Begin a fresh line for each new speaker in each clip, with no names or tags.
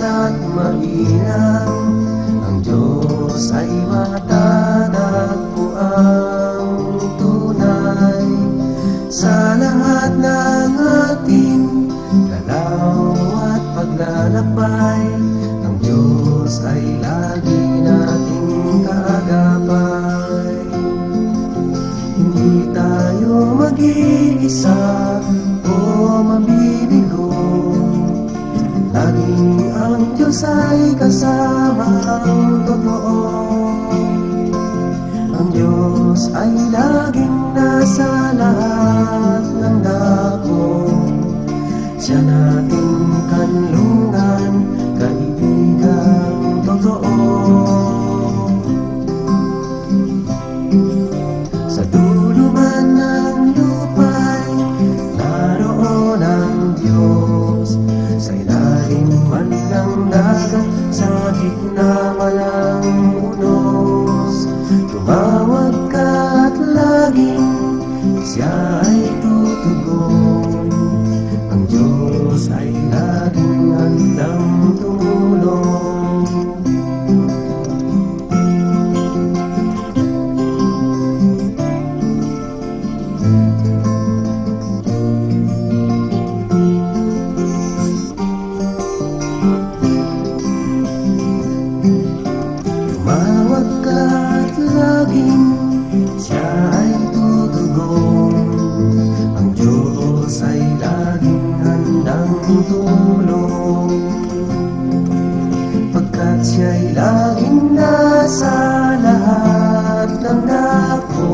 at mainam, ang Diyos ay matatagpuan tunay. Sa lahat ng ating galaw at paglalakbay, ang Diyos ay lagi nating kaagapay. Hindi tayo mag-iisa o mabibigo, laging ang Diyos ay kasamang totoo. Ang Diyos ay laging nasa lahat ng dako, siya nating kanlungan, kaibigang totoo. Sa dulo man ng lupa'y naroon ang Diyos, sa ilalim man ng dagat, sa gitna man ng unos. Tumawag ka at laging siya ay tutugon, ang Diyos ay laging handang tumulong. Tumawag ka at laging siya ay tutugon, ang Diyos ay laging handang tumulong. Pagkat siya'y laging nasa lahat ng dako,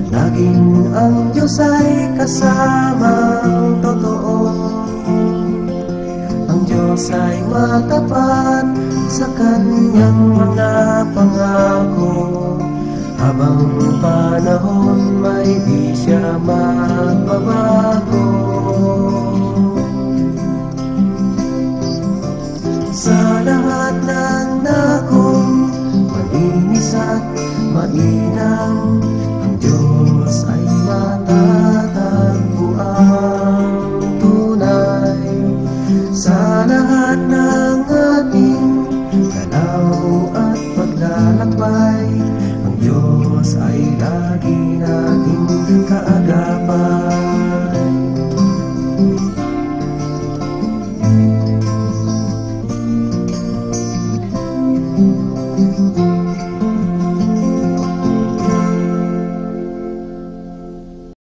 laging ang Diyos ay kasamang totoo. Ang Diyos ay matapat sa kanyang mga pangako, habang panahon may